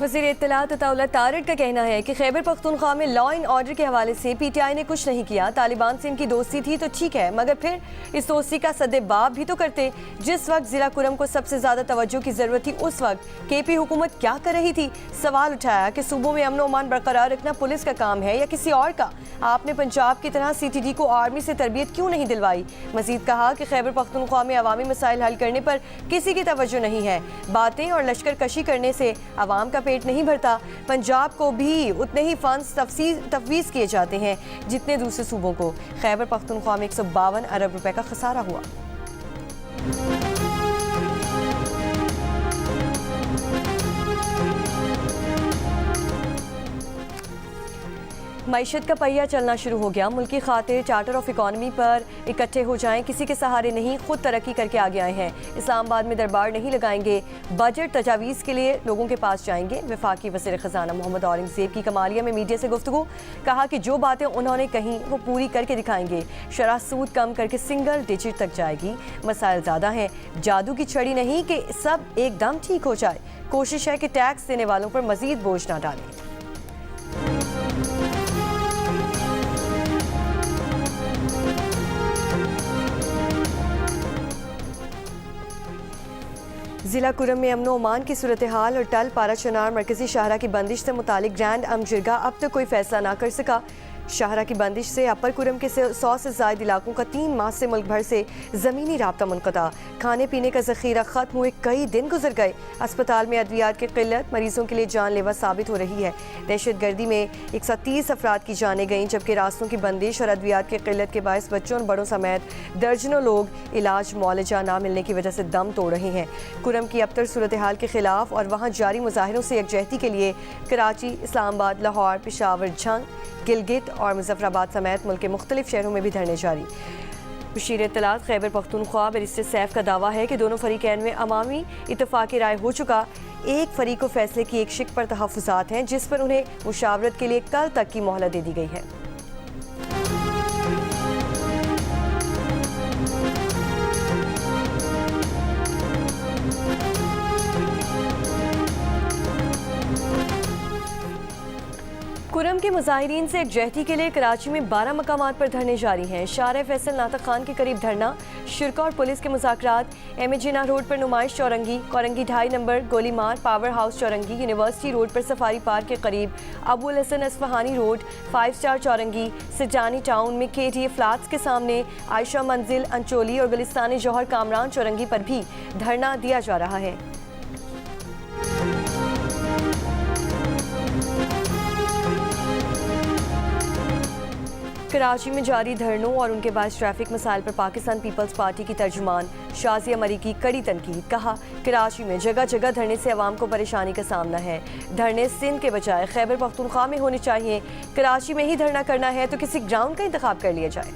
वज़ीर इत्तलात अताउल्लाह तारिक का कहना है कि खैबर पख्तूनख्वा में लॉ एंड ऑर्डर के हवाले से PTI ने कुछ नहीं किया। तालिबान से इनकी दोस्ती थी तो ठीक है, मगर फिर इस दोस्ती का सद्देबाब भी तो करते। जिस वक्त ज़िला कुरम को सबसे ज़्यादा तवज्जो की ज़रूरत थी उस वक्त KP हुकूमत क्या कर रही थी। सवाल उठाया कि सूबों में अमन अमान बरकरार रखना पुलिस का काम है या किसी और का। आपने पंजाब की तरह CTD को आर्मी से तरबियत क्यों नहीं दिलवाई। मजीद कहा कि खैबर पख्तूनख्वा में अवामी मसाइल हल करने पर किसी की तवज्जो नहीं है। बातें और लश्कर कशी करने से अवाम का पेट नहीं भरता। पंजाब को भी उतने ही फंड्स तफवीज़ किए जाते हैं जितने दूसरे सूबों को। खैबर पख्तूनख्वा में 152 अरब रुपए का खसारा हुआ। मईशत का पहिया चलना शुरू हो गया। मुल्की खातिर चार्टर ऑफ इकॉनमी पर इकट्ठे हो जाएं, किसी के सहारे नहीं, खुद तरक्की करके आगे आए हैं। इस्लामाबाद में दरबार नहीं लगाएंगे, बजट तजावीज़ के लिए लोगों के पास जाएंगे। वफाकी वज़ीर ख़ज़ाना मोहम्मद औरंगज़ेब की कमालिया में मीडिया से गुफ्तगू। कहा कि जो बातें उन्होंने कहीं वो पूरी करके दिखाएंगे। शरह सूद कम करके सिंगल डिजिट तक जाएगी। मसाइल ज़्यादा हैं, जादू की छड़ी नहीं कि सब एकदम ठीक हो जाए। कोशिश है कि टैक्स देने वालों पर मज़ीद बोझ ना डालें। ज़िला कुरम में अमन ओमान की सूरत हाल और टल पारा चनार मरकजी शाहरा की बंदिश से मुतालिक ग्रैंड अमजिरगा अब तक कोई फैसला ना कर सका। शाहरा की बंदिश से अपर कुरम के 100 से ज़ायद इलाकों का 3 माह से मुल्क भर से ज़मीनी राब्ता मुनक़ता। खाने पीने का ज़ख़ीरा ख़त्म हुए कई दिन गुजर गए। अस्पताल में अद्वियात की क़िल्लत मरीज़ों के लिए जानलेवा साबित हो रही है। दहशत गर्दी में 130 अफराद की जानें गईं, जबकि रास्तों की बंदिश और अद्वियात की क़िल्लत के बायस बच्चों और बड़ों समेत दर्जनों लोग इलाज मुआलजा ना मिलने की वजह से दम तोड़ रहे हैं। कुरम की अबतर सूरत हाल के खिलाफ और वहाँ जारी मुजाहिरों से यकजहती के लिए कराची, इस्लामाबाद, लाहौर, पेशावर, झंग, गिलगित और मुजफ्फराबाद समेत मुल्क के मुख्तलिफ शहरों में भी धरने जारी। वज़ीर इत्तलात खैबर पख्तूनख्वा बैरिस्टर सैफ का दावा है कि दोनों फरीकैन में अवामी इत्तफाक राय हो चुका। एक फरीक को फैसले की एक शिक पर तहफ़्फ़ुज़ात हैं जिस पर उन्हें मुशावरत के लिए कल तक की मोहलत दे दी गई है। कुरम के मुजाहिरीन से एकजहती के लिए कराची में 12 मकामात पर धरने जारी हैं। शार फैसल नातक खान के करीब धरना, शुरा और पुलिस के मुज़ाकरात। MA जिन्ना रोड पर Numaish Chowrangi, Korangi 2.5 number, Golimar, power house Chowrangi, university road पर सफारी पार्क के करीब, अबुल हसन अस्फहानी रोड, 5 स्टार चौरंगी, सिजानी टाउन में KTA फ्लैट्स के सामने, आयशा मंजिल, अंचोली और गुलिस्तान जौहर कामरान चौरंगी पर भी धरना दिया जा रहा है। कराची में जारी धरनों और उनके बाद ट्रैफिक मसाइल पर पाकिस्तान पीपल्स पार्टी की तर्जुमान शाजिया मरी की कड़ी तनकीद। कहा, कराची में जगह जगह धरने से अवाम को परेशानी का सामना है। धरने सिंध के बजाय खैबर पख्तूनख्वा में होने चाहिए। कराची में ही धरना करना है तो किसी ग्राउंड का इंतखाब कर लिया जाए।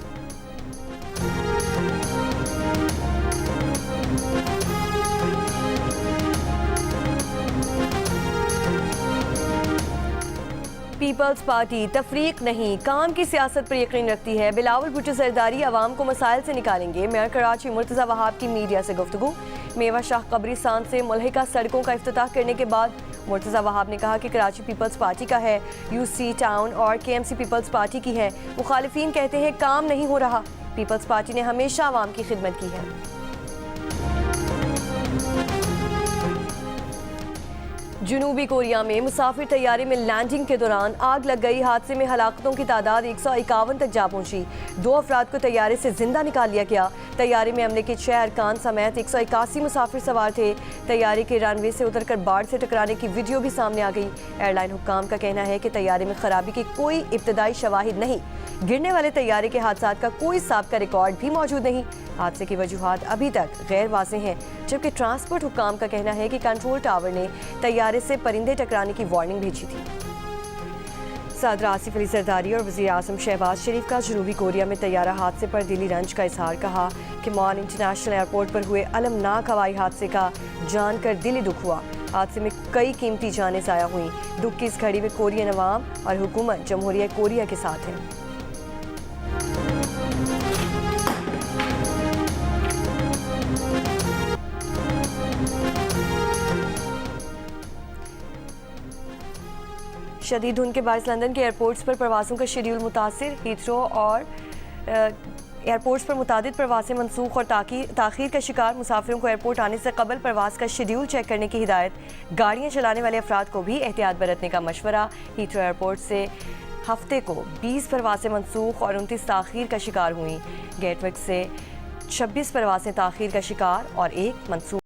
पीपल्स पार्टी तफरीक नहीं, काम की सियासत पर यकीन रखती है। बिलावल भुट्टो जरदारी अवाम को मसाइल से निकालेंगे। मेयर कराची मुर्तज़ा वहाब की मीडिया से गुफ्तगू। मेवा शाह कब्रिस्तान से मुल्हिका सड़कों का इफ्तिताह करने के बाद मुर्तज़ा वहाब ने कहा कि कराची पीपल्स पार्टी का है, UC टाउन और KMC पीपल्स पार्टी की है। मुखालिफिन कहते हैं काम नहीं हो रहा। पीपल्स पार्टी ने हमेशा अवाम की खिदमत की है। जनूबी कोरिया में मुसाफिर तैयारे में लैंडिंग के दौरान आग लग गई। हादसे में हलाकतों की तादाद 151 तक जा पहुंची। 2 अफराद को तैयारे से जिंदा निकाल लिया गया। तैयारे में अमले के 6 अरकान समेत 181 मुसाफिर सवार थे। तैयारे के रनवे से उतरकर बाढ़ से टकराने की वीडियो भी सामने आ गई। एयरलाइन हुक्काम का कहना है कि तैयारे में खराबी की कोई इब्तदाई शवाहिद नहीं। गिरने वाले तैयारे के हादसा का कोई साबिका रिकॉर्ड भी मौजूद नहीं। हादसे की वजूहात अभी तक गैर वाज़ेह हैं, जबकि ट्रांसपोर्ट हुक्काम का कहना है कि कंट्रोल टावर ने तैयारे से परिंदे टकराने की वार्निंग भेजी थी। सदर आसिफ अली जरदारी और वज़ीर आज़म शहबाज शरीफ का जनूबी कोरिया में तैयारा हादसे पर दिली रंज का इजहार। कहा कि मॉन इंटरनेशनल एयरपोर्ट पर हुए अलमनाक हवाई हादसे का जानकर दिली दुख हुआ। हादसे में कई कीमती जानें ज़ाया हुई। दुख की इस घड़ी में कोरियन अवाम और हुकूमत जमहूरिया कोरिया के साथ है। शदीद धुंध के बायस लंदन के एयरपोर्ट्स पर प्रवासों का शेड्यूल मुतासिर। हीथ्रो और एयरपोर्ट्स पर मुतादिद प्रवासें मनसूख और ताख़ीर का शिकार। मुसाफिरों को एयरपोर्ट आने से कबल प्रवास का शेड्यूल चेक करने की हिदायत। गाड़ियाँ चलाने वाले अफराद को भी एहतियात बरतने का मशवरा। हीथ्रो एयरपोर्ट से हफ्ते को 20 प्रवासें मनसूख और 29 ताख़ीर का शिकार हुई। गेटविक से 26 प्रवासें ताख़ीर का शिकार और एक मनसूख।